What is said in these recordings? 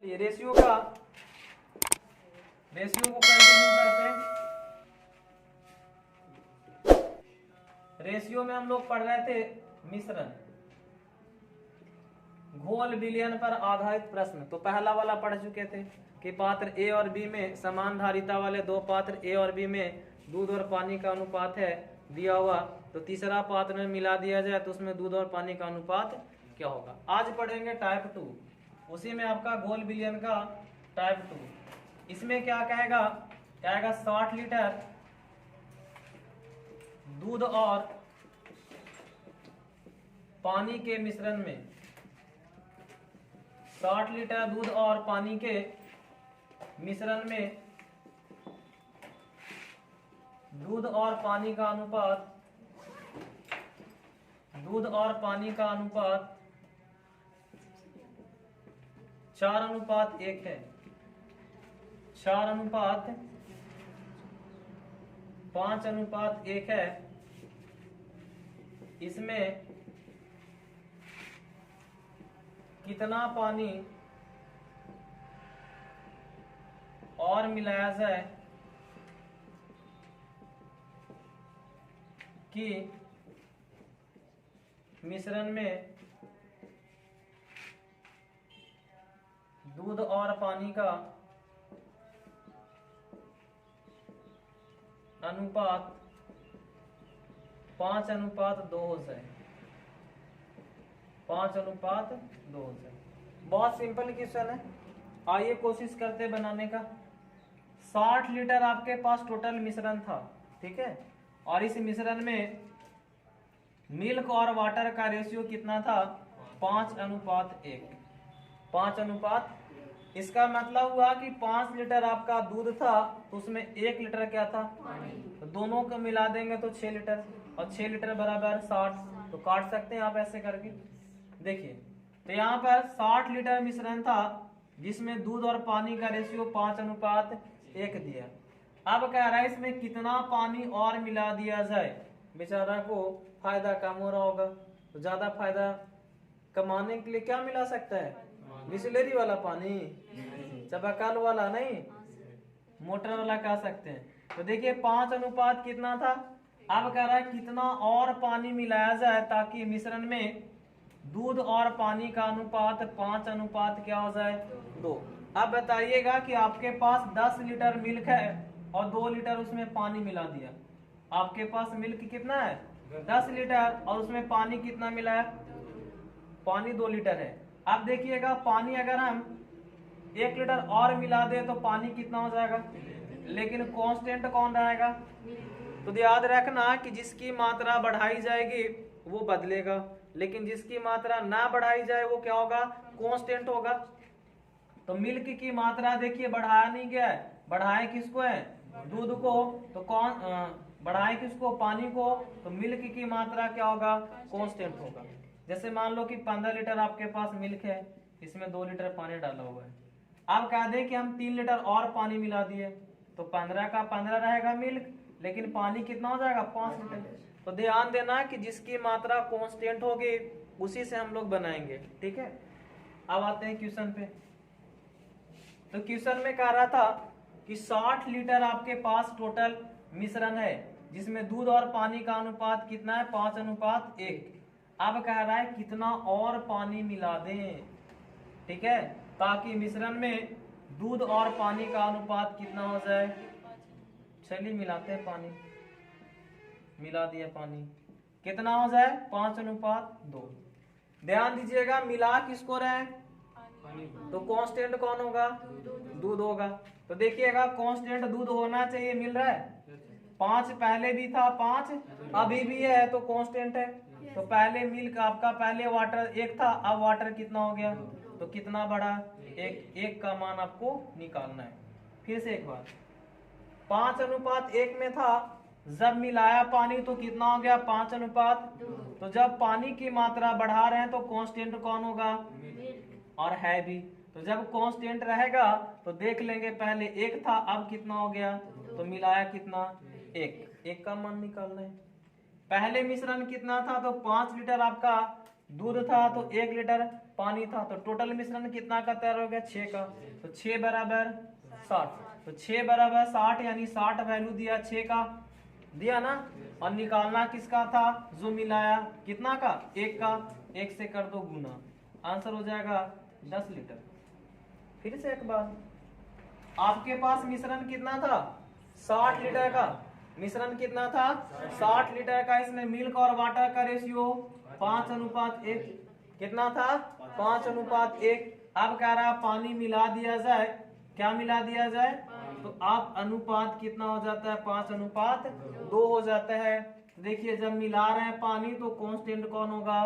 ये रेशियो को कंटिन्यू करते हैं। रेशियो में हम लोग पढ़ रहे थे मिश्रण, घोल विलयन पर आधारित प्रश्न। तो पहला वाला पढ़ चुके थे कि पात्र ए और बी में समान धारिता वाले दो पात्र ए और बी में दूध और पानी का अनुपात है दिया हुआ, तो तीसरा पात्र में मिला दिया जाए तो उसमें दूध और पानी का अनुपात क्या होगा। आज पढ़ेंगे टाइप 2, उसी में आपका घोल विलयन का टाइप 2। इसमें क्या कहेगा, 60 लीटर दूध और पानी के मिश्रण में, 60 लीटर दूध और पानी के मिश्रण में दूध और पानी का अनुपात 4:1 है। 4:5:1 है। इसमें कितना पानी और मिलाया जाए कि मिश्रण में दूध और पानी का अनुपात 5:2 हो जाए। 5:2 हो जाए। बहुत सिंपल क्वेश्चन है, आइए कोशिश करते बनाने का। 60 लीटर आपके पास टोटल मिश्रण था, ठीक है, और इस मिश्रण में मिल्क और वाटर का रेशियो कितना था, 5:1। 5:1, इसका मतलब हुआ कि 5 लीटर आपका दूध था तो उसमें 1 लीटर क्या था, तो दोनों को मिला देंगे तो 6 लीटर, और 6 लीटर बराबर 60, तो काट सकते हैं आप ऐसे करके। देखिए तो यहाँ पर 60 लीटर मिश्रण था जिसमें दूध और पानी का रेशियो 5:1 दिया। अब कह रहा है इसमें कितना पानी और मिला दिया जाए, बेचारा को फायदा कम हो रहा होगा, तो ज्यादा फायदा कमाने के लिए क्या मिला सकता है, बिस्लेरी वाला पानी, चापाकल वाला नहीं, मोटर वाला कह सकते हैं। तो देखिए 5:1 कितना था, अब कह रहा है कितना और पानी मिलाया जाए ताकि मिश्रण में दूध और पानी का अनुपात 5:2 क्या हो जाए, 2। अब बताइएगा कि आपके पास 10 लीटर मिल्क है और 2 लीटर उसमें पानी मिला दिया। आपके पास मिल्क कितना है, 10 लीटर, और उसमें पानी कितना मिला है, पानी 2 लीटर है। अब देखिएगा पानी अगर हम 1 लीटर और मिला दे तो पानी कितना हो जाएगा, लेकिन कांस्टेंट कौन रहेगा, तो याद रखना कि जिसकी मात्रा बढ़ाई जाएगी वो बदलेगा, लेकिन जिसकी मात्रा ना बढ़ाई जाए वो क्या होगा, कांस्टेंट होगा। तो मिल्क की मात्रा देखिए बढ़ाया नहीं गया है, बढ़ाए किसको है, दूध को, तो कौन बढ़ाए किसको, पानी को, तो मिल्क की मात्रा क्या होगा, कांस्टेंट होगा। जैसे मान लो कि 15 लीटर आपके पास मिल्क है, इसमें 2 लीटर पानी डाला हुआ है। अब कह दे कि हम 3 लीटर और पानी मिला दिए तो 15 का 15 रहेगा मिल्क, लेकिन पानी कितना हो जाएगा, 5 लीटर। तो ध्यान देना कि जिसकी मात्रा कांस्टेंट होगी उसी से हम लोग बनाएंगे, ठीक है। अब आते हैं क्वेश्चन पे। तो क्वेश्चन में कह रहा था कि 60 लीटर आपके पास टोटल मिश्रण है जिसमें दूध और पानी का अनुपात कितना है, 5:1। अब कह रहा है कितना और पानी मिला दें, ठीक है, ताकि मिश्रण में दूध और पानी का अनुपात कितना हो जाए। चलिए मिलाते हैं, पानी मिला दिया, पानी कितना हो जाए, 5:2। ध्यान दीजिएगा मिला किसको रहे, तो कांस्टेंट कौन होगा, दूध होगा। तो देखिएगा कांस्टेंट दूध होना चाहिए, मिल रहा है, 5 पहले भी था, 5 अभी भी है, तो कांस्टेंट है। तो पहले मिल्क आपका, पहले वाटर 1 था, अब वाटर कितना हो गया, तो कितना बढ़ा, 1 का मान आपको निकालना है। फिर से एक बार, 5:1 में था, जब मिलाया पानी तो कितना हो गया, 5:2। तो जब पानी की मात्रा बढ़ा रहे हैं तो कांस्टेंट कौन होगा, और है भी, तो जब कांस्टेंट रहेगा तो देख लेंगे, पहले 1 था अब कितना हो गया, तो मिलाया कितना, 1 का मान निकालना है। पहले मिश्रण कितना था, तो 5 लीटर आपका दूध था, तो 1 लीटर पानी था, तो टोटल मिश्रण कितना का तैयार हो गया 6 का, तो 6 बराबर 60, तो 6 बराबर 60 यानी 60 वैल्यू दिया 6 का दिया ना, और निकालना किसका था जो मिलाया कितना का 1 का, 1 से कर दो गुना, आंसर हो जाएगा 10 लीटर। फिर से एक बार, आपके पास मिश्रण कितना था 60 लीटर का, मिश्रण कितना था 60 लीटर का, इसमें मिल्क और वाटर का रेशियो 5:1 कितना था 5:1। अब कह रहा है पानी मिला दिया जाए, क्या मिला दिया जाए, तो आप अनुपात कितना हो जाता है 5:2 हो जाता है। तो देखिए जब मिला रहे हैं पानी तो कांस्टेंट कौन होगा,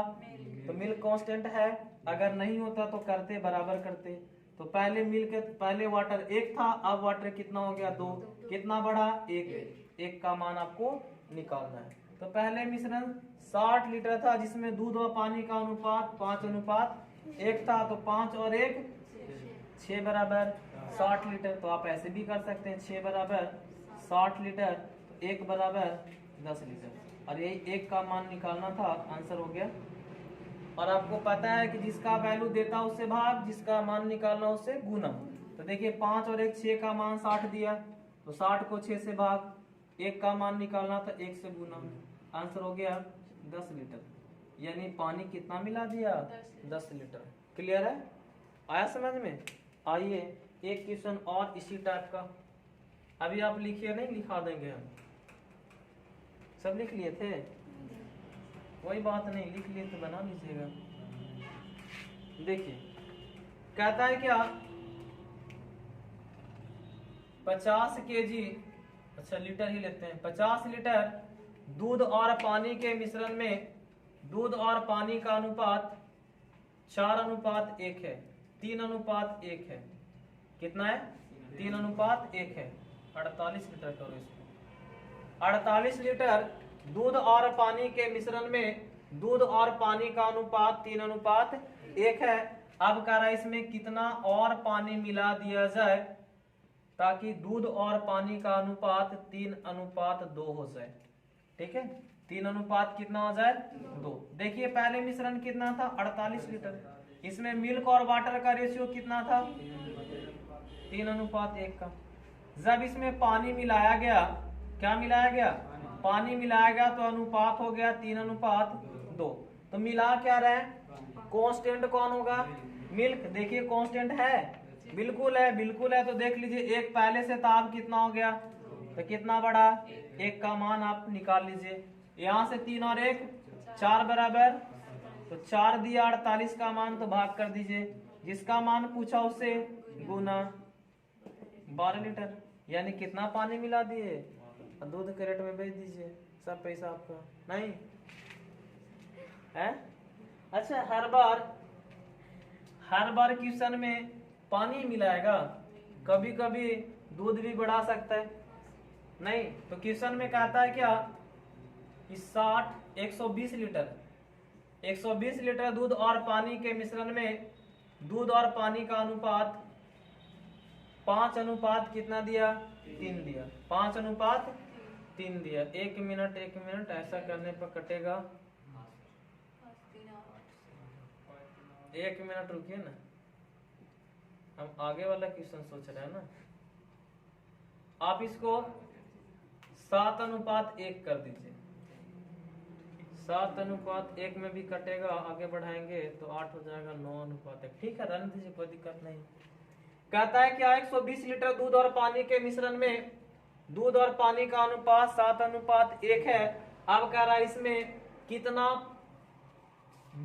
तो मिल्क कांस्टेंट है, अगर नहीं होता तो करते बराबर करते, तो पहले मिल्क पहले वाटर 1 था, अब वाटर कितना हो गया 2, कितना बढ़ा 1 का मान आपको निकालना है। तो पहले मिश्रण 60 लीटर था जिसमें दूध और पानी का अनुपात 5:1 था, तो 5 और 1 6 बराबर 60 लीटर। तो आप ऐसे भी कर सकते हैं 6 बराबर 60 लीटर, तो 1 बराबर 10 लीटर, और यही 1 का मान निकालना था, आंसर हो गया। और आपको पता है कि जिसका वैल्यू देता उससे भाग, जिसका मान निकालना उससे गुना। तो देखिए 5 और 1 6 का मान 60 दिया, तो 60 को 6 से भाग, 1 का मान निकालना था 1 से गुना, आंसर हो गया 10 लीटर, यानी पानी कितना मिला दिया 10 लीटर। क्लियर है, आया समझ में। आइए एक क्वेश्चन और इसी टाइप का, अभी आप लिखिए नहीं, लिखा देंगे हम, सब लिख लिए थे, कोई बात नहीं, लिख लिए तो बना लीजिएगा। देखिए कहता है क्या 50 kg, अच्छा लीटर ही लेते हैं, 50 लीटर दूध और पानी के मिश्रण में दूध और पानी का अनुपात 4:1 है, 3:1 है, कितना है 3:1 है, 48 लीटर करो इसको। 48 लीटर दूध और पानी के मिश्रण में दूध और पानी का अनुपात 3:1 है। अब कह रहा है इसमें कितना और पानी मिला दिया जाए ताकि दूध और पानी का अनुपात 3:2 हो जाए। ठीक है, 3 कितना हो जाए 2। देखिए पहले मिश्रण कितना था 48 लीटर, इसमें मिल्क और वाटर का रेशियो कितना था 3:1 का। जब इसमें पानी मिलाया गया, क्या मिलाया गया, पानी मिलाया गया, तो अनुपात हो गया 3:2। तो मिला क्या रहे, कांस्टेंट कौन होगा, मिल्क। देखिए कांस्टेंट है, बिल्कुल है, बिल्कुल है, तो देख लीजिए 1 पहले से था, अब कितना हो गया, तो कितना बढ़ा 1 का मान आप निकाल लीजिए। यहाँ से 3 और 1 4 बराबर, तो 4 दिया 48 का मान, तो भाग कर दीजिए, जिसका मान पूछा उससे गुना 12 लीटर, यानी कितना पानी मिला दिए, दूध कैरेट में भेज दीजिए, सब पैसा आपका नहीं है। अच्छा हर बार क्वेश्चन में पानी मिलाएगा, कभी कभी दूध भी बढ़ा सकता है नहीं। तो क्वेश्चन में कहता है क्या कि 120 लीटर दूध और पानी के मिश्रण में दूध और पानी का अनुपात 5 कितना दिया 3 दिया, 5:3 दिया। 1 मिनट ऐसा करने पर कटेगा, 1 मिनट रुकिए ना, हम आगे वाला क्वेश्चन सोच रहे हैं ना। आप इसको 7:1 कर दीजिए, 7:1 में भी कटेगा, आगे बढ़ाएंगे तो 8 हो जाएगा 9:1। ठीक है, रहने दीजिए, कोई दिक्कत नहीं। कहता है क्या 120 लीटर दूध और पानी के मिश्रण में दूध और पानी का अनुपात 7:1 है। अब कह रहा है इसमें कितना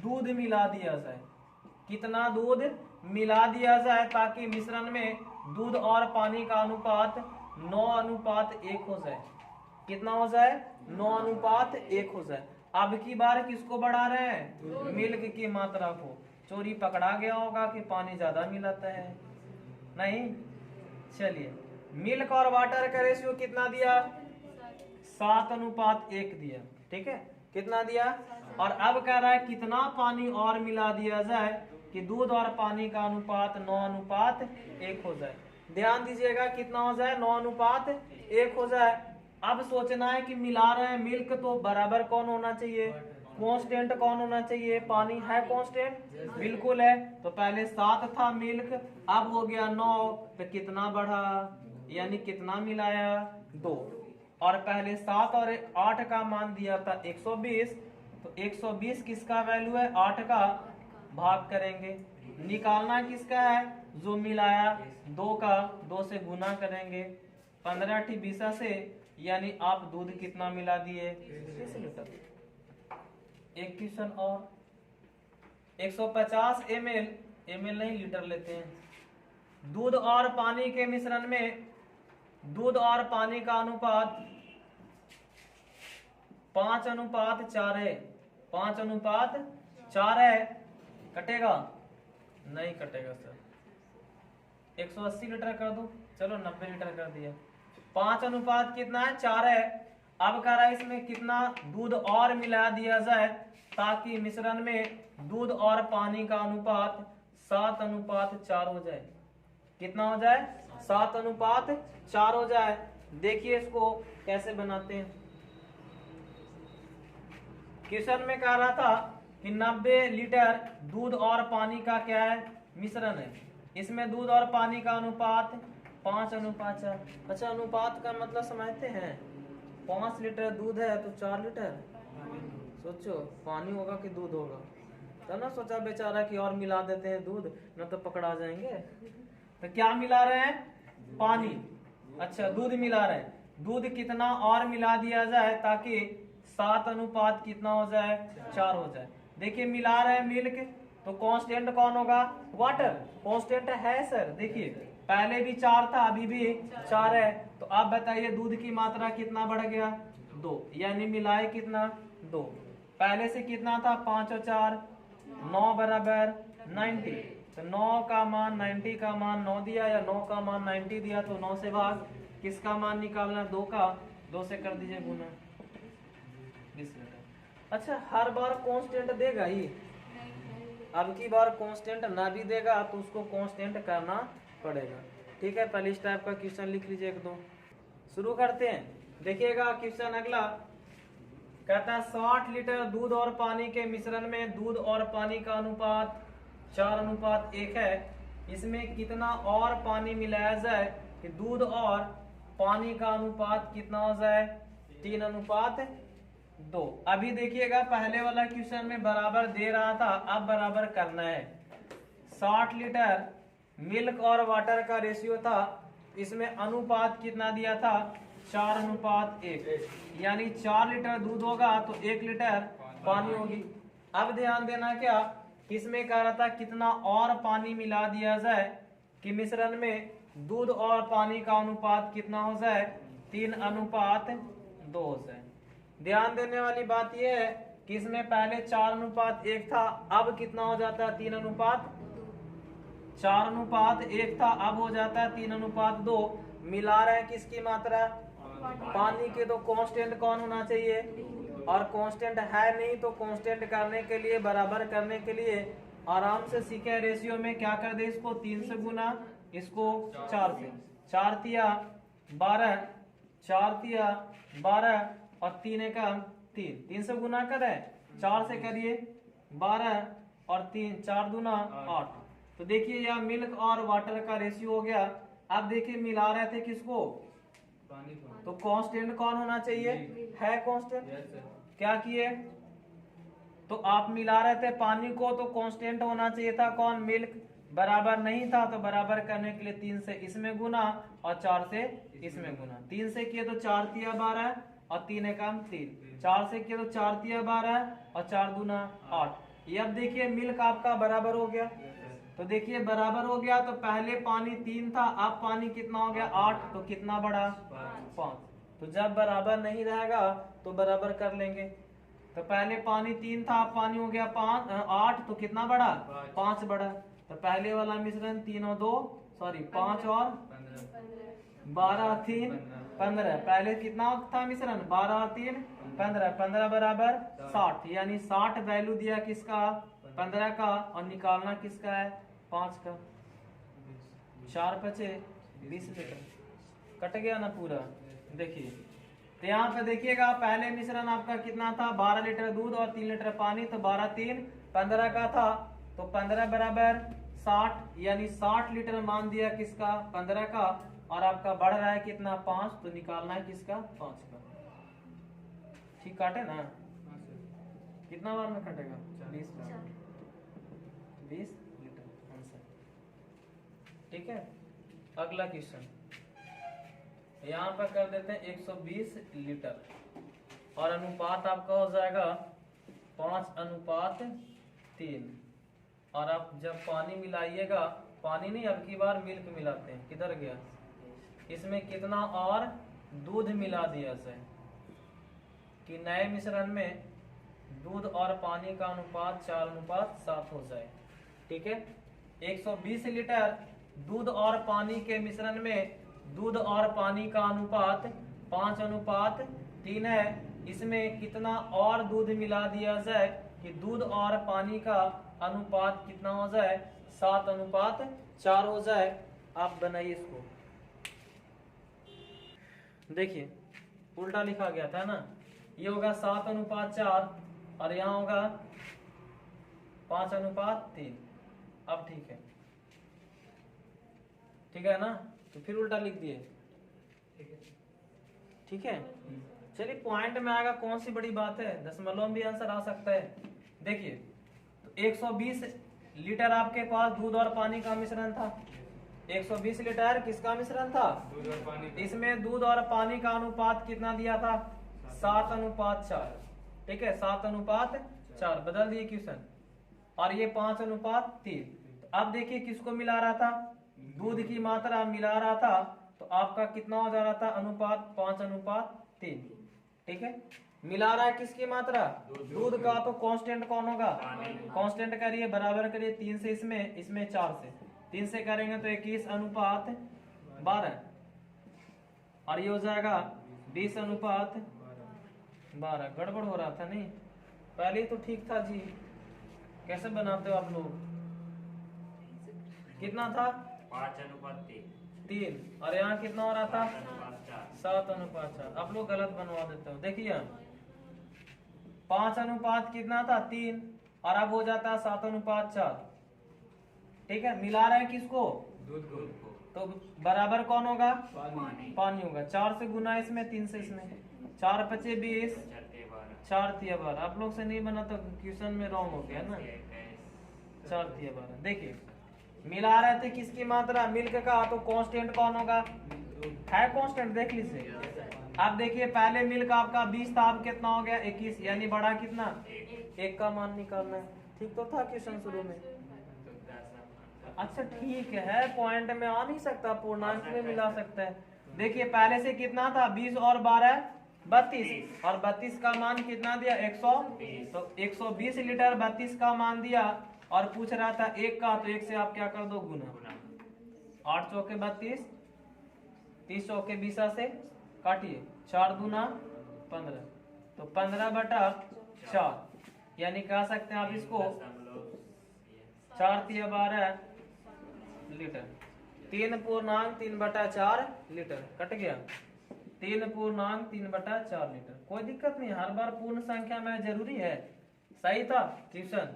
दूध मिला दिया जाए, कितना दूध मिला दिया जाए ताकि मिश्रण में दूध और पानी का अनुपात 9:1 हो जाए। कितना हो जाए 9:1 हो जाए। अब की बार किसको बढ़ा रहे हैं, मिल्क की मात्रा को। चोरी पकड़ा गया होगा कि पानी ज्यादा मिलाता है, नहीं। चलिए मिल्क और वाटर का रेशियो कितना दिया 7:1 दिया, ठीक है, कितना दिया। और अब कह रहा है कितना पानी और मिला दिया जाए कि दूध और पानी का अनुपात 9:1 हो जाए। ध्यान दीजिएगा कितना हो जाए 9:1 हो जाए। अब सोचना है कि मिला रहे हैं मिल्क, तो बराबर कौन होना चाहिए कांस्टेंट कौन होना चाहिए? पानी है कांस्टेंट, बिल्कुल है। तो पहले 7 था मिल्क, अब हो गया 9, तो कितना बढ़ा, यानी कितना मिलाया? 2। और पहले 7 और 8 का मान दिया था 120, तो 120 किसका वैल्यू है? 8 का। भाग करेंगे, निकालना किसका है? जो मिलाया 2 का, 2 से गुना करेंगे, 15 ठी 20 से, यानी आप दूध कितना मिला दिए? 30 लीटर। एक क्वेश्चन और, 150 ml, ml नहीं लीटर लेते हैं, दूध और पानी के मिश्रण में दूध और पानी का अनुपात 5:4 है। 5:4 है। कटेगा? नहीं कटेगा सर। 180 लीटर कर दो, चलो 90 लीटर कर दिया। 5 अनुपात कितना है? 4 है। अब कह रहा है इसमें कितना दूध और मिला दिया जाए ताकि मिश्रण में दूध और पानी का अनुपात 7:4 हो जाए। कितना हो जाए? 7:4 हो जाए। देखिए इसको कैसे बनाते हैं। क्वेश्चन में कह रहा था कि 90 लीटर दूध और पानी का क्या है? मिश्रण है। इसमें दूध और पानी का अनुपात 5:4। अच्छा, अनुपात का मतलब समझते हैं? 5 लीटर दूध है तो 4 लीटर सोचो पानी होगा कि दूध होगा। तो ना सोचा बेचारा कि और मिला देते हैं दूध, न तो पकड़ा जाएंगे। तो क्या मिला रहे हैं? पानी। अच्छा, दूध मिला रहे हैं। दूध कितना और मिला दिया जाए ताकि 7 अनुपात कितना हो जाए? 4 हो जाए। देखिए मिला रहे हैं मिल्क, तो कांस्टेंट कौन होगा? वाटर। कांस्टेंट है सर। देखिए पहले भी 4 था, अभी भी 4 है। तो आप बताइए दूध की मात्रा कितना बढ़ गया? 2, यानी मिलाए कितना? 2। पहले से कितना था? 5 और 4, 9 बराबर 90। तो 9 का मान 90 का मान 9 दिया, या 9 का मान 90 दिया, तो 9 से भाग किसका मान निकालना? 2 का। 2 से कर दीजिए गुना। 20 लीटर। अच्छा, हर बार कांस्टेंट देगा ही? अब की बार कांस्टेंट ना भी देगा तो उसको कांस्टेंट करना पड़ेगा। ठीक है, पहले इस टाइप का क्वेश्चन लिख लीजिए 1-2। शुरू करते हैं। देखिएगा क्वेश्चन अगला कहता है 60 लीटर दूध और पानी के मिश्रण में दूध और पानी का अनुपात 4:1 है। इसमें कितना और पानी मिलाया जाए कि दूध और पानी का अनुपात कितना हो जाए? 3:2। अभी देखिएगा पहले वाला क्वेश्चन में बराबर दे रहा था, अब बराबर करना है। 60 लीटर मिल्क और वाटर का रेशियो था, इसमें अनुपात कितना दिया था? 4:1, यानी 4 लीटर दूध होगा तो 1 लीटर पानी होगी। अब ध्यान देना क्या, इसमें कह रहा था कितना और पानी मिला दिया जाए कि मिश्रण में दूध और पानी का अनुपात कितना हो जाए? 3:2 हो जाए। ध्यान देने वाली बात यह है कि इसमें पहले 4:1 था, अब कितना हो जाता है? 4:1 था, अब हो जाता है 3:2। मिला रहे हैं किसकी मात्रा? पानी के। तो कांस्टेंट कौन होना चाहिए? और कांस्टेंट है नहीं, तो कांस्टेंट करने के लिए, बराबर करने के लिए आराम से सीखे रेशियो में क्या कर दे? इसको 3 से गुना, इसको 4 से। 4 तिया 12, 4 तिया 12 और 3 एकम 3। 3 से गुना करें, 4 से करिए 12 और 3, 4 दूना 8। तो देखिए यह मिल्क और वाटर का रेशियो हो गया। अब देखिए मिला रहे थे किसको? पानी को। तो कांस्टेंट कौन होना चाहिए? है कांस्टेंट। क्या किए? तो आप मिला रहे थे पानी को, तो कांस्टेंट होना चाहिए था कौन? मिल्क। बराबर नहीं था तो बराबर करने के लिए 3 से इसमें गुना और 4 से इसमें गुना। 3 से किए तो 4 तिया 12 और 3 एकम 3। 4 से किए तो 4 तिया 12 और 4 दूना 8। ये अब देखिए मिल्क आपका बराबर हो गया। तो देखिए बराबर हो गया, तो पहले पानी 3 था, अब पानी कितना हो गया? 8। तो कितना बढ़ा? 5। तो जब बराबर नहीं रहेगा तो बराबर कर लेंगे। तो पहले पानी 3 था, अब पानी हो गया 8, तो कितना बढ़ा? 5 बढ़ा। तो पहले वाला मिश्रण 3 और 2, सॉरी 5 और 12 3 15। पहले कितना था मिश्रण? 12 और 3 15। 15 बराबर 60, यानी 60 वैल्यू दिया किसका? 15 का। और निकालना किसका है? 5 का। 4 बचे 20 लीटर। कट गया ना पूरा? देखिए तो यहाँ पे देखिएगा पहले मिश्रण आपका कितना था, 12 लीटर दूध और 3 लीटर पानी, तो 12 3 15 का था, तो 15 बराबर 60, यानी 60 लीटर मान दिया किसका, 15 का, और आपका बढ़ रहा है कितना, 5, तो निकालना है किसका, 5 का। ठीक काटे ना, कितना बार में कटेगा, 20 बार, 20 लीटर आंसर। ठीक है, अगला क्वेश्चन यहाँ पर कर देते हैं 120 लीटर, और अनुपात आपका हो जाएगा 5:3, और आप जब पानी मिलाइएगा, पानी नहीं अब की बार मिल्क मिलाते हैं, किधर गया, इसमें कितना और दूध मिला दिया जाए कि नए मिश्रण में दूध और पानी का अनुपात 4:7 हो जाए। ठीक है, 120 लीटर दूध और पानी के मिश्रण में दूध और पानी का अनुपात 5:3 है, इसमें कितना और दूध मिला दिया जाए कि दूध और पानी का अनुपात कितना हो जाए, 7:4 हो जाए। आप बनाइए इसको, देखिए उल्टा लिखा गया था ना, ये होगा 7:4 और यहाँ होगा 5:3। अब ठीक है, ठीक है ना, तो फिर उल्टा लिख दिए। ठीक है, चलिए पॉइंट में आएगा, कौन सी बड़ी बात है, दशमलव में भी आंसर आ सकता है। देखिए तो 120 लीटर आपके पास दूध और पानी का मिश्रण था, 120 लीटर किसका मिश्रण था, दूध और पानी। इसमें दूध और पानी का अनुपात कितना दिया था, 7:4। ठीक है, 7:4 बदल दिए क्वेश्चन, और ये 5:3। तो अब देखिए किसको मिला रहा था, दूध की मात्रा मिला रहा था, तो आपका कितना हो जा रहा था, अनुपात 5:3। ठीक है, मिला रहा है किसकी मात्रा, दूध का, तो कांस्टेंट कौन होगा, कांस्टेंट करिए, बराबर करिए 3 से इसमें 4 से, 3 से करेंगे तो 21:12, और ये हो जाएगा 20:12। गड़बड़ हो रहा था नहीं, पहले ही तो ठीक था जी, कैसे बनाते हो आप लोग, कितना था 5:3, और यहाँ कितना हो रहा था 7:4। आप लोग गलत बनवा देते हो, देखिए 5 कितना था 3, और अब हो जाता है 7:4। ठीक है, मिला रहे हैं किसको, दूध को, तो बराबर कौन होगा, पानी होगा, 4 से गुना इसमें, 3 से इसमें, 4 × 20, 4 × 12। आप लोग से नहीं बना तो क्वेश्चन में रॉन्ग हो गया ना, 4 × 12। देखिए मिला रहे थे किसकी मात्रा, मिल्क का, तो कांस्टेंट कौन होगा, है कांस्टेंट, देख लीजिए। अब देखिए पहले मिल्क आपका 20 था, अब कितना हो गया 21, यानी बड़ा कितना, 1 का मान निकालना है। ठीक तो था क्वेश्चन शुरू में, अच्छा ठीक है, पॉइंट में आ नहीं सकता, पूर्णांक में मिला सकता है। देखिए पहले से कितना था, 20 और 12 32, और 32 का मान कितना दिया, 120, तो 120 लीटर 32 का मान दिया, और पूछ रहा था 1 का, तो 1 से आप क्या कर दो, गुना, 8 चौके 32, 30 चौके 20 से काटिए, 4 दूना 15, तो 15/4, यानी कह सकते हैं आप इसको 4 × 12 लीटर, 3.3/4 लीटर, कट गया 3.3/4 लीटर। कोई दिक्कत नहीं, हर बार पूर्ण संख्या में जरूरी है, सही था क्वेश्चन।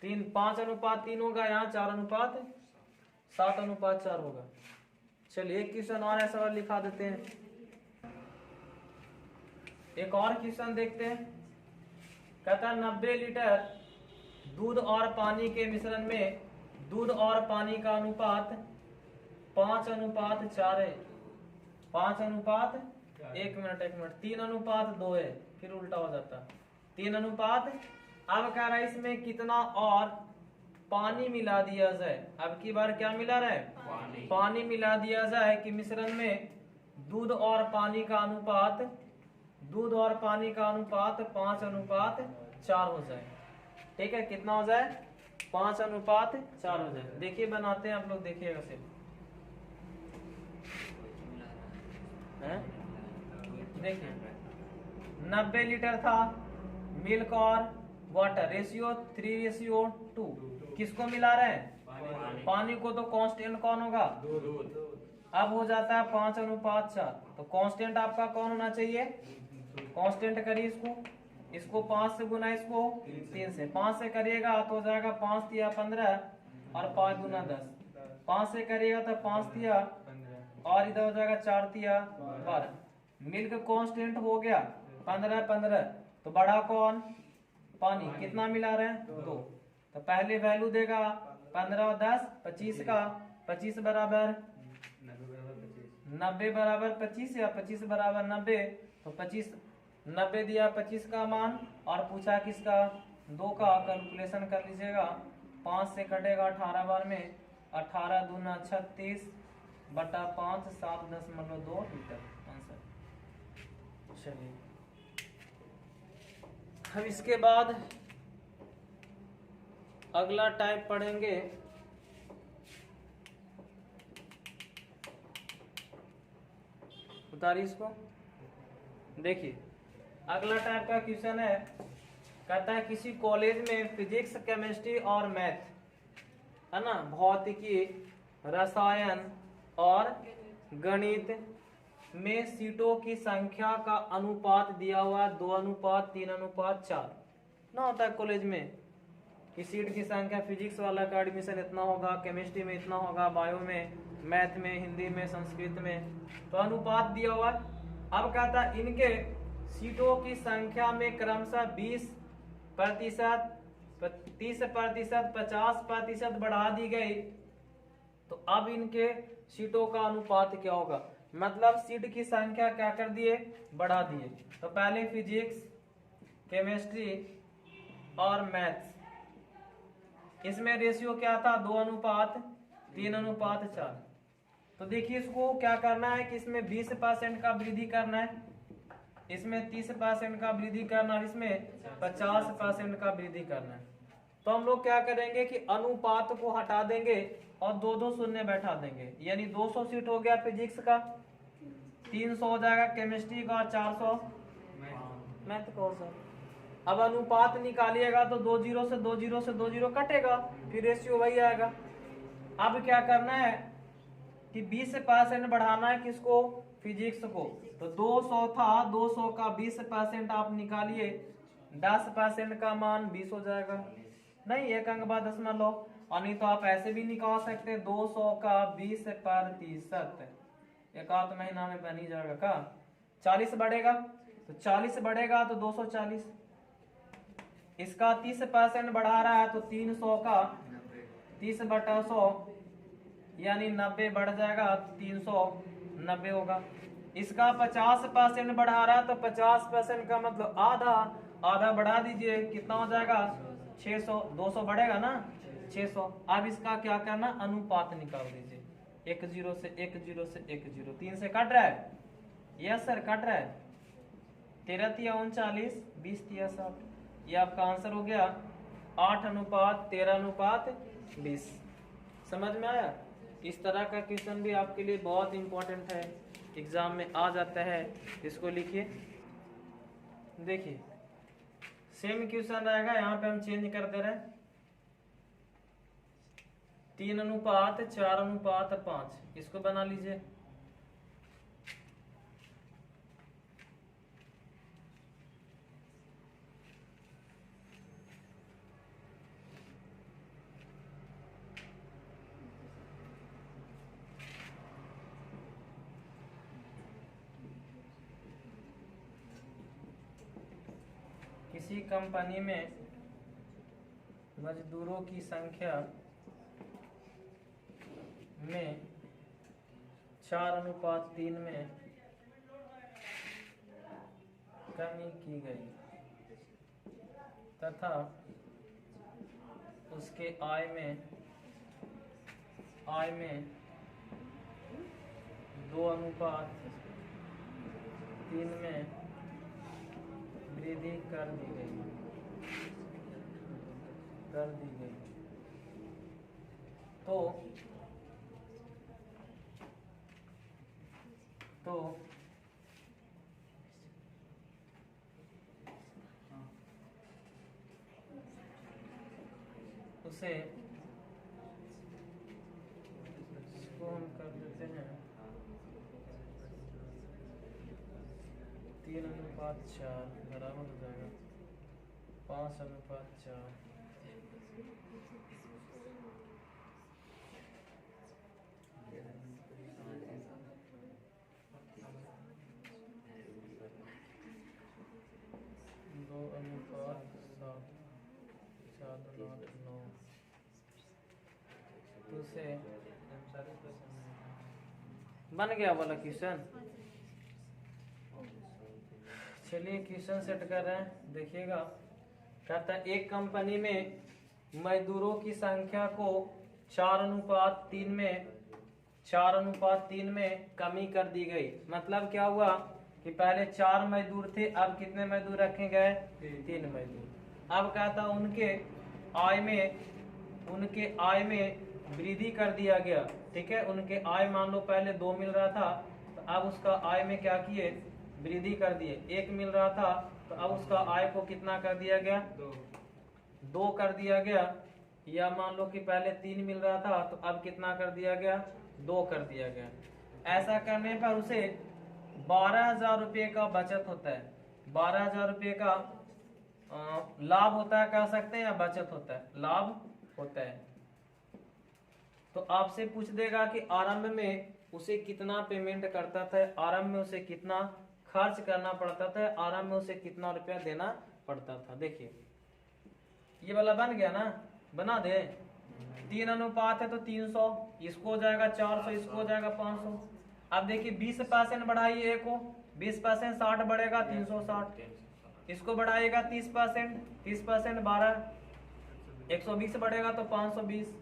5:3 होगा, यहाँ 4:7:4 होगा। चलिए एक क्वेश्चन और ऐसा और लिखा देते हैं, एक और क्वेश्चन देखते हैं। कहता 90 लीटर दूध और पानी के मिश्रण में दूध और पानी का अनुपात 5:4 है, 5:1 मिनट 3:2 है, फिर उल्टा हो जाता 3:। अब कह रहा है इसमें कितना और पानी मिला दिया जाए, अब की बार क्या मिला रहा है, पानी मिला दिया जाए कि मिश्रण में दूध और पानी का अनुपात 5:4 हो जाए। ठीक है, कितना हो जाए, 5:4 हो जाए। देखिए बनाते हैं, आप लोग देखिएगा सिर्फ, देखिए 90 लीटर था, मिल्क और वाटर रेशियो 3:2, किसको मिला रहे हैं, पानी को, तो कांस्टेंट कौन होगा, अब हो जाता है 5:4। तो कांस्टेंट आपका कौन होना चाहिए? कांस्टेंट करिए इसको 5 से गुना इसको 3 से। 5 से करिएगा तो हो जाएगा 5 तिया 15 और 5 दूना 10। 5 से करिएगा तो 5 तिया और इधर हो जाएगा 4 तिया 12। मिल्क कांस्टेंट हो गया 15। तो बड़ा कौन? पानी। कितना मिला रहे हैं? 2। तो पहले वैल्यू देगा 15 और 10 25 का। 25 बराबर 90 बराबर 25 या 25 बराबर 90। तो 25 90 दिया 25 का मान और पूछा किसका? 2 का। कैलकुलेशन कर लीजिएगा। 5 से कटेगा 18 बार में। 18 दूना 36 बटा 5 7.2 लीटर आंसर। चलिए हम इसके बाद अगला टाइप पढ़ेंगे उतारिए इसको। देखिए अगला टाइप का क्वेश्चन है, कहता है किसी कॉलेज में फिजिक्स केमिस्ट्री और मैथ है ना, भौतिकी रसायन और गणित में सीटों की संख्या का अनुपात दिया हुआ 2:3:4 ना होता है कॉलेज में कि सीट की संख्या फिजिक्स वाला का एडमिशन इतना होगा, केमिस्ट्री में इतना होगा, बायो में, मैथ में, हिंदी में, संस्कृत में, तो अनुपात दिया हुआ। अब कहता है इनके सीटों की संख्या में क्रमशः 20%, 30%, 50% बढ़ा दी गई, तो अब इनके सीटों का अनुपात क्या होगा? मतलब सीट की संख्या क्या कर दिए? बढ़ा दिए। तो पहले फिजिक्स, केमिस्ट्री और मैथ्स, इसमें रेशियो क्या था? 2:3:4। तो देखिए इसको क्या करना है कि इसमें 20% का वृद्धि करना है, इसमें 30% का वृद्धि करना है, इसमें 50% का वृद्धि करना है। तो हम लोग क्या करेंगे कि अनुपात को हटा देंगे और 2-2 शून्य बैठा देंगे, यानी 200 सीट हो गया फिजिक्स का, 300 हो जाएगा केमिस्ट्री का और 400 मैथ का। सर अब अनुपात निकालिएगा तो 2 जीरो से 2 जीरो से 2 जीरो कटेगा, फिर रेशियो वही आएगा। अब क्या करना है कि 20% बढ़ाना है किसको? फिजिक्स को। तो 200 था, 200 का 20% आप निकालिए, 10% का मान 20 हो जाएगा। नहीं, एक अंक बाद दशमलव, और नहीं तो आप ऐसे भी निकाल सकते 200 का 20%, एक आध महीना में बन ही जाएगा का। 40 बढ़ेगा तो 40 बढ़ेगा तो 240, इसका 30% बढ़ा रहा है तो 300 का 30/100 यानी 90 बढ़ जाएगा, 390 होगा। इसका 50% बढ़ा रहा है तो 50% का मतलब आधा, आधा बढ़ा दीजिए, कितना हो जाएगा? 600। 200 बढ़ेगा ना, 600। अब इसका क्या करना? अनुपात निकाल दीजिए, 10 से 10 से 10। 3 से कट रहा है? यस सर कट रहा है। 13 तिया 39, 20 तिया 60। ये आपका आंसर हो गया 8:13:20। समझ में आया? इस तरह का क्वेश्चन भी आपके लिए बहुत इंपॉर्टेंट है, एग्जाम में आ जाता है। इसको लिखिए। देखिए सेम क्वेश्चन रहेगा, यहाँ पे हम चेंज कर दे रहे हैं 3:4:5। इसको बना लीजिए। किसी कंपनी में मजदूरों की संख्या में 4:3 में कमी की गई तथा उसके आय में 2:3 में वृद्धि कर दी गई। तो उसे इसको हम कर देते हैं 3:4 बराबर हो जाएगा 5:4। दो अनुपात 7, 4:9। तो से बन गया वाला क्वेश्चन। चलिए क्वेश्चन सेट कर रहे हैं, देखिएगा। कहता है एक कंपनी में मजदूरों की संख्या को 4:3 में कमी कर दी गई। मतलब क्या हुआ कि पहले 4 मजदूर थे, अब कितने मजदूर रखे गए? 3 मजदूर। अब कहता उनके आय में वृद्धि कर दिया गया। ठीक है, उनके आय मान लो पहले 2 मिल रहा था, तो अब उसका आय में क्या किए? वृद्धि कर दिए। 1 मिल रहा था, तो अब उसका आय को कितना कर दिया गया? 2 कर दिया गया। या मान लो कि पहले 3 मिल रहा था, तो अब कितना कर दिया गया? 2 कर दिया गया। ऐसा करने पर उसे 12,000 रुपये का बचत होता है। 12,000 रुपये का लाभ होता है कह सकते हैं, या बचत होता है? लाभ होता है। तो आपसे पूछ देगा कि आरंभ में उसे कितना पेमेंट करता था, आरंभ में उसे कितना खर्च करना पड़ता था, आरंभ में उसे कितना रुपया देना पड़ता था। देखिए ये वाला बन गया ना, बना दे। 3 अनुपात है तो 300, इसको हो जाएगा 400, इसको हो जाएगा 500। अब देखिए 20% बढ़ाइए को, 20% 60 बढ़ेगा 360, इसको बढ़ाइएगा 30%, 30% 12, 120 बढ़ेगा तो 520,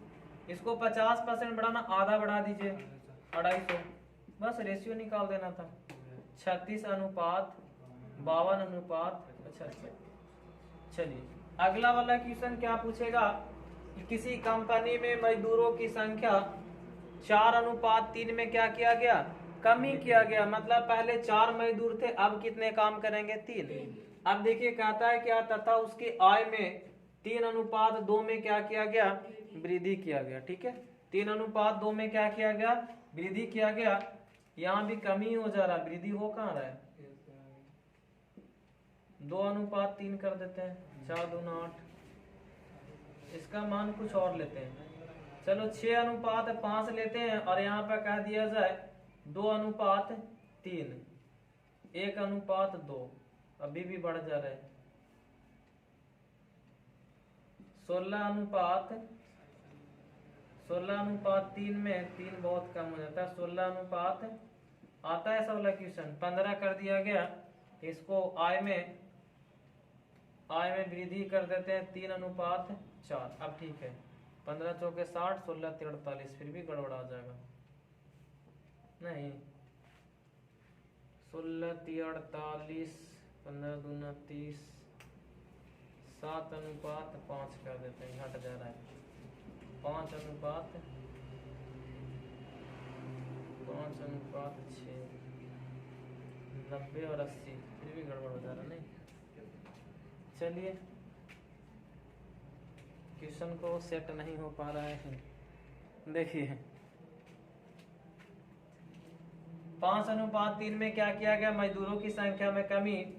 इसको 50% बढ़ाना, आधा बढ़ा दीजिए 250, बस रेशियो निकाल देना था। 36 अनुपात 52 अनुपात। अच्छा, चलिए अगला वाला क्वेश्चन क्या पूछेगा कि किसी कंपनी में मजदूरों की संख्या 4:3 में क्या किया गया? कमी किया गया। मतलब पहले 4 मजदूर थे, अब कितने काम करेंगे? 3। अब देखिए कहता है क्या, तथा उसकी आय में 3:2 में क्या किया गया? वृद्धि किया गया। ठीक है, 3:2 में क्या किया गया? वृद्धि किया गया। यहाँ भी कमी हो जा रहा, वृद्धि हो कहाँ रहा है? 2:3 कर देते हैं, 4 दूना 8। इसका मान कुछ और लेते हैं, चलो 6:5 लेते हैं, और यहाँ पर कह दिया जाए 2:3, 1:2, अभी भी बढ़ जा रहा है। 16:3 में 3 बहुत कम हो जाता है, 16 अनुपात आता है। सब क्वेश्चन 15 कर दिया गया। इसको आय में वृद्धि कर देते हैं 3:4। अब ठीक है, 15 चौके 60, 16 3 48, फिर भी गड़बड़ा जाएगा नहीं। 16 3 48, 15 दूना 30, 7:5 कर देते हैं, घट जा रहा है। 5:5, 5:6, 90 और 80, फिर भी गड़बड़ हो जा रहा नहीं। चलिए क्वेश्चन को सेट नहीं हो पा रहा है। देखिए 5:3 में क्या किया गया? मजदूरों की संख्या में कमी,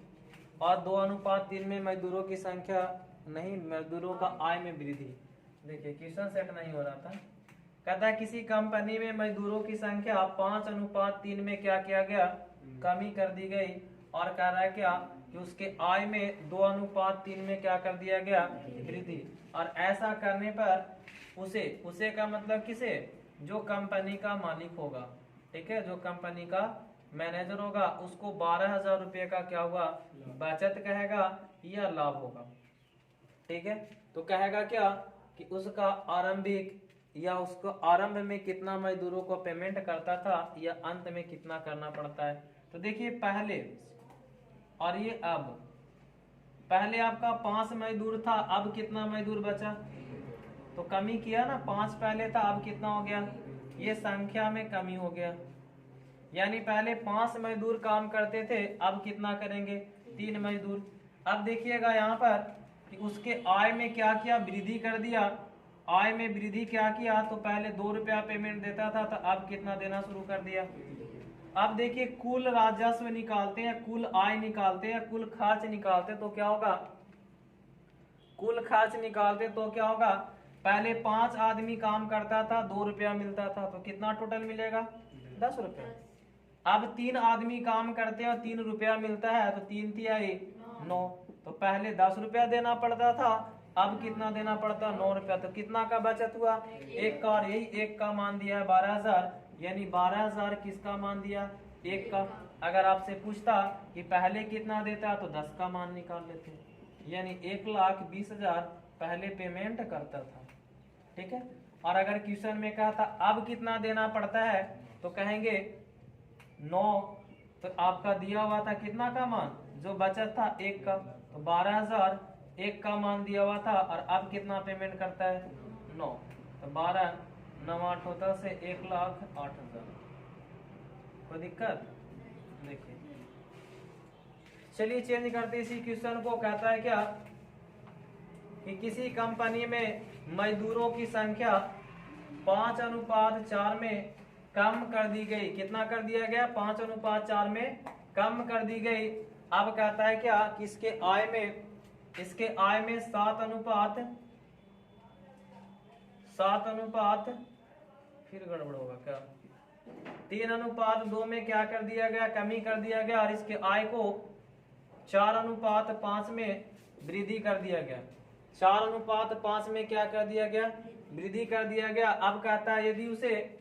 और 2:3 में मजदूरों की संख्या नहीं, मजदूरों का आय में वृद्धि। देखिए क्वेश्चन सेट नहीं हो रहा था। कहता है किसी कंपनी में मजदूरों की संख्या 5:3 में क्या किया गया? कमी कर दी गई। और कह रहा है क्या कि उसके आय में 2:3 में क्या कर दिया गया? वृद्धि। और ऐसा करने पर उसे का मतलब किसे? जो कंपनी का मालिक होगा, ठीक है, जो कंपनी का मैनेजर होगा, उसको 12,000 रुपये का क्या हुआ? बचत कहेगा या लाभ होगा। ठीक है, तो कहेगा क्या कि उसका आरंभिक या उसको आरंभ में कितना मजदूरों को पेमेंट करता था, या अंत में कितना करना पड़ता है। तो देखिए पहले और ये अब, पहले आपका 5 मजदूर था, अब कितना मजदूर बचा? तो कमी किया ना, 5 पहले था, अब कितना हो गया? ये संख्या में कमी हो गया। यानी पहले 5 मजदूर काम करते थे, अब कितना करेंगे? 3 मजदूर। अब देखिएगा यहाँ पर कि उसके आय में क्या किया? वृद्धि कर दिया। आय में वृद्धि क्या किया? तो पहले 2 रुपया पेमेंट देता था, तो अब कितना देना शुरू कर दिया? अब देखिए कुल राजस्व निकालते हैं, कुल आय निकालते हैं, कुल खर्च निकालते हैं, तो क्या होगा, कुल खर्च निकालते तो क्या होगा, पहले 5 आदमी काम करता था, 2 रुपया मिलता था, तो कितना टोटल मिलेगा, 10 रुपया। अब 3 आदमी काम करते हैं और 3 रुपया मिलता है, तो 3 तिया 9, तो पहले 10 रुपया देना पड़ता था, अब कितना देना पड़ता, 9 रुपया। तो कितना का बचत हुआ, एक का, और यही एक का मान दिया है 12,000, यानी 12,000 किसका मान दिया, एक का। अगर आपसे पूछता कि पहले कितना देता तो 10 का मान निकाल लेते, यानी 1,20,000 पहले पेमेंट करता था, ठीक है। और अगर क्वेश्चन में कहा था अब कितना देना पड़ता है, तो कहेंगे 9, तो आपका दिया हुआ था कितना का मान, जो बचत था 1 का, तो 12,000 1 का मान दिया हुआ था, और अब कितना पेमेंट करता है 9, तो 12 9 8 होता से 1,08,000। कोई दिक्कत, देखिए चलिए चेंज करते इसी क्वेश्चन को। कहता है क्या कि किसी कंपनी में मजदूरों की संख्या 5:4 में कम कर दी गई, कितना कर दिया गया, 5:4 में कम कर दी गई। अब कहता है क्या कि इसके आय में 7:7 फिर गड़बड़ होगा क्या, 3:2 में क्या कर दिया गया, कमी कर दिया गया, और इसके आय को 4:5 में वृद्धि कर दिया गया, 4:5 में क्या कर दिया गया, वृद्धि कर दिया गया। अब कहता है यदि उसे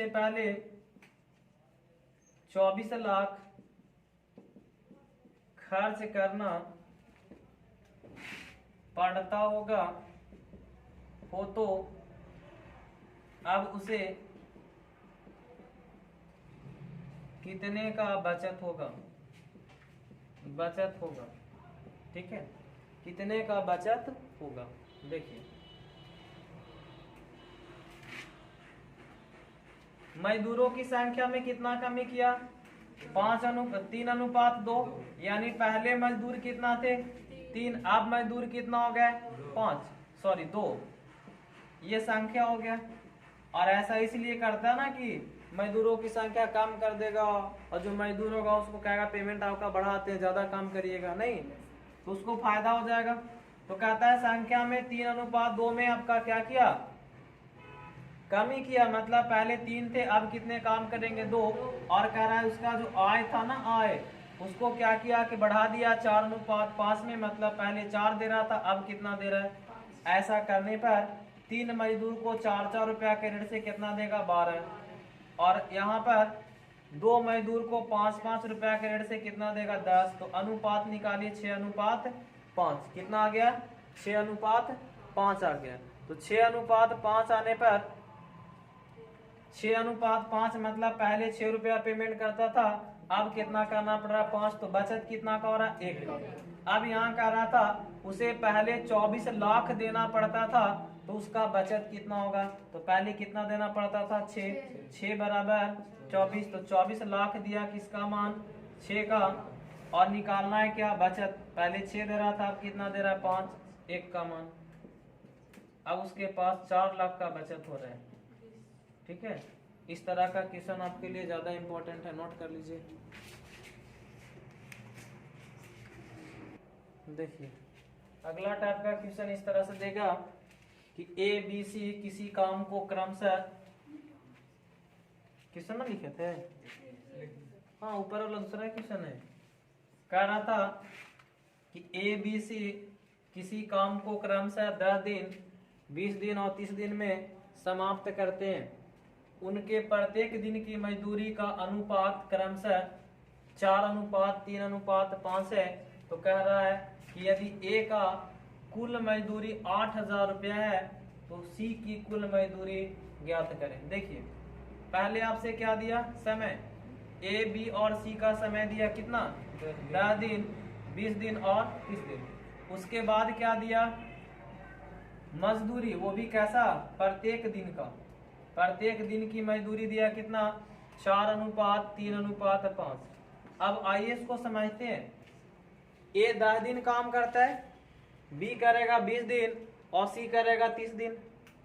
पहले 24 लाख खर्च करना पड़ता हो तो अब उसे कितने का बचत होगा, ठीक है, कितने का बचत होगा। देखिए मजदूरों की संख्या में कितना कमी किया, 3:2, यानी पहले मजदूर कितना थे 3, अब मजदूर कितना हो गया 2, ये संख्या हो गया। और ऐसा इसलिए करता है ना कि मजदूरों की संख्या कम कर देगा, और जो मजदूर होगा उसको कहेगा पेमेंट आपका बढ़ाते हैं, ज्यादा काम करिएगा, नहीं तो उसको फायदा हो जाएगा। तो कहता है संख्या में 3:2 में आपका क्या किया, कमी किया, मतलब पहले 3 थे, अब कितने काम करेंगे 2, और कह रहा है उसका जो आय था ना, आय उसको क्या किया कि बढ़ा दिया 4:5 में, मतलब पहले 4 दे रहा था, अब कितना दे रहा है। ऐसा करने पर 3 मजदूर को 4-4 रुपया के रेट से कितना देगा 12, और यहाँ पर 2 मजदूर को 5-5 रुपया के रेट से कितना देगा 10। तो अनुपात निकालिए 6:5, कितना आ गया 6:5 आ गया। तो 6:5 आने पर 6:5 मतलब पहले 6 रुपया पेमेंट करता था, अब कितना करना पड़ रहा है 5, तो बचत कितना का हो रहा है 1 का। अब यहाँ कह रहा था उसे पहले 24 लाख देना पड़ता था, तो उसका बचत कितना होगा, तो पहले कितना देना पड़ता था 6 बराबर 24, तो 24 लाख दिया किसका मान 6 का, और निकालना है क्या बचत, पहले 6 दे रहा था, अब कितना दे रहा है 5, 1 का मान। अब उसके पास 4 लाख का बचत हो रहा है, ठीक है। इस तरह का क्वेश्चन आपके लिए ज्यादा इंपॉर्टेंट है, नोट कर लीजिए। देखिए अगला टाइप का क्वेश्चन इस तरह से देगा कि ए बी सी किसी काम को क्रमशः, क्वेश्चन ना लिखे थे, हाँ ऊपर वाला दूसरा क्वेश्चन है, कह रहा था कि ए बी सी किसी काम को क्रमशः 10 दिन 20 दिन और 30 दिन में समाप्त करते हैं, उनके प्रत्येक दिन की मजदूरी का अनुपात क्रमशः 4:3:5 है। तो कह रहा है कि यदि ए का कुल मजदूरी 8,000 रुपया है तो सी की कुल मजदूरी ज्ञात करें। देखिए पहले आपसे क्या दिया, समय, ए बी और सी का समय दिया कितना 10 दिन 20 दिन और 30 दिन। उसके बाद क्या दिया, मजदूरी, वो भी कैसा, प्रत्येक दिन का, प्रत्येक दिन की मजदूरी दिया कितना 4:3:5। अब आइए इसको समझते हैं। ए 10 दिन काम करता है, बी करेगा 20 दिन और सी करेगा 30 दिन।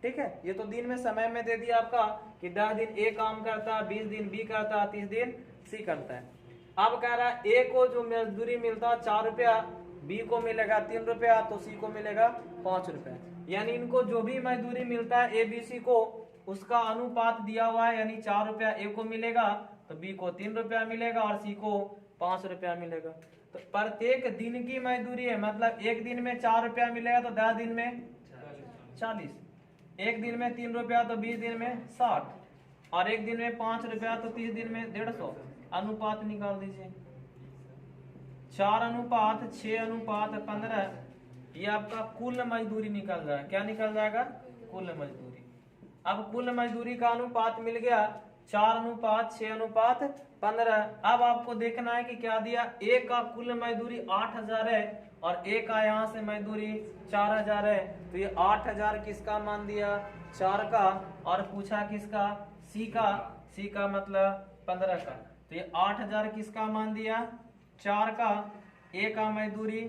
ठीक है, ये तो दिन में समय में दे दिया आपका कि 10 दिन ए काम करता है, 20 दिन बी करता है, 30 दिन सी करता है। अब कह रहा है ए को जो मजदूरी मिलता है 4 रुपया, बी को मिलेगा 3 रुपया, तो सी को मिलेगा 5 रुपया। यानी इनको जो भी मजदूरी मिलता है ए बी सी को, उसका अनुपात दिया हुआ है, यानी 4 रुपया ए को मिलेगा तो बी को 3 रुपया मिलेगा और सी को 5 रुपया मिलेगा। तो प्रत्येक दिन की मजदूरी है, मतलब एक दिन में 4 रुपया मिलेगा तो 10 दिन में 40, एक दिन में 3 रुपया तो 20 दिन में 60, और एक दिन में 5 रुपया तो 30 दिन में 150। अनुपात निकाल दीजिए, 4:6:15, ये आपका कुल मजदूरी निकल जाएगा। क्या निकल जाएगा? कुल मजदूरी। अब कुल मजदूरी का अनुपात मिल गया 4:6:15। अब आपको देखना है कि क्या दिया, ए का कुल मजदूरी 8000 है और ए का यहाँ से मजदूरी 4000 है, तो ये 8000 किसका मान दिया? 4 का, और पूछा किसका? सी का। सी का मतलब 15 का, तो ये 8000 किसका मान दिया? 4 का। ए का मजदूरी,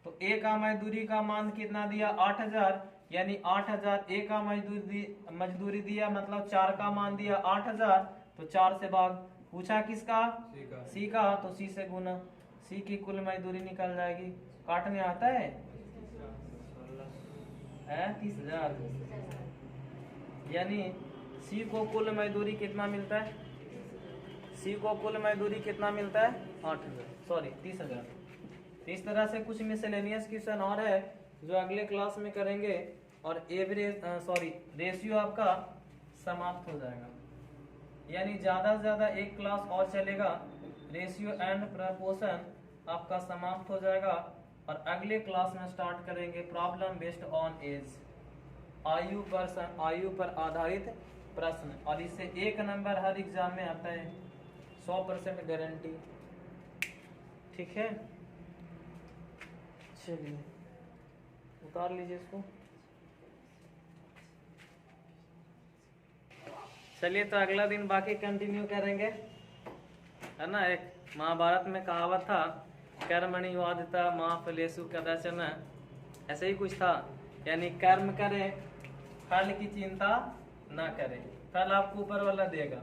तो ए का मजदूरी का मान कितना दिया? 8000, यानी 8000 ए का मजदूरी दिया, मतलब 4 का मान दिया 8000, तो 4 से भाग। पूछा किसका? सी का, तो सी से गुना, सी की कुल मजदूरी निकल जाएगी। काटने आता है 30,000, यानी सी को कुल मजदूरी कितना मिलता है? सी को कुल मजदूरी कितना मिलता है? 30,000। इस तरह से कुछ मिसलेनियस क्वेश्चन और है जो अगले क्लास में करेंगे, और एवरेज रेशियो आपका समाप्त हो जाएगा। यानी ज्यादा से ज्यादा एक क्लास और चलेगा, रेशियो एंड प्रपोर्शन आपका समाप्त हो जाएगा, और अगले क्लास में स्टार्ट करेंगे प्रॉब्लम बेस्ड ऑन एज, आयु पर आधारित प्रश्न, और इससे 1 नंबर हर एग्जाम में आता है, 100% गारंटी। ठीक है, चलिए उतार लीजिए इसको। चलिए तो अगला दिन बाकी कंटिन्यू करेंगे, है ना। एक महाभारत में कहावत था, कर्मणि वादिता मां फलेषु कदाचन, ऐसे ही कुछ था, यानी कर्म करें, फल की चिंता ना करें, फल आपको ऊपर वाला देगा,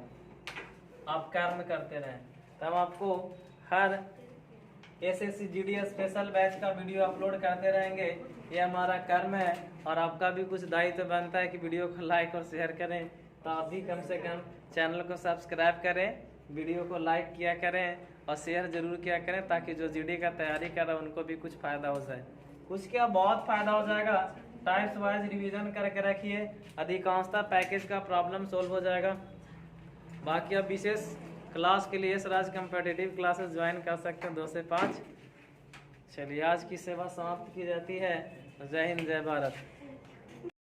आप कर्म करते रहें। तब आपको हर SSC GD स्पेशल बैच का वीडियो अपलोड करते रहेंगे, ये हमारा कर्म है, और आपका भी कुछ दायित्व बनता है कि वीडियो को लाइक और शेयर करें। तो आप भी कम से कम चैनल को सब्सक्राइब करें, वीडियो को लाइक किया करें और शेयर जरूर किया करें, ताकि जो GD का तैयारी कर रहा है उनको भी कुछ फायदा हो जाए। कुछ क्या, बहुत फायदा हो जाएगा। टाइप्स वाइज रिवीजन करके रखिए, अधिकांशतः पैकेज का प्रॉब्लम सोल्व हो जाएगा। बाकी अब विशेष क्लास के लिए स्वराज कम्पिटिटिव क्लासेस ज्वाइन कर सकते हैं 2 से 5। चलिए आज की सेवा समाप्त की जाती है। जय हिंद, जय भारत।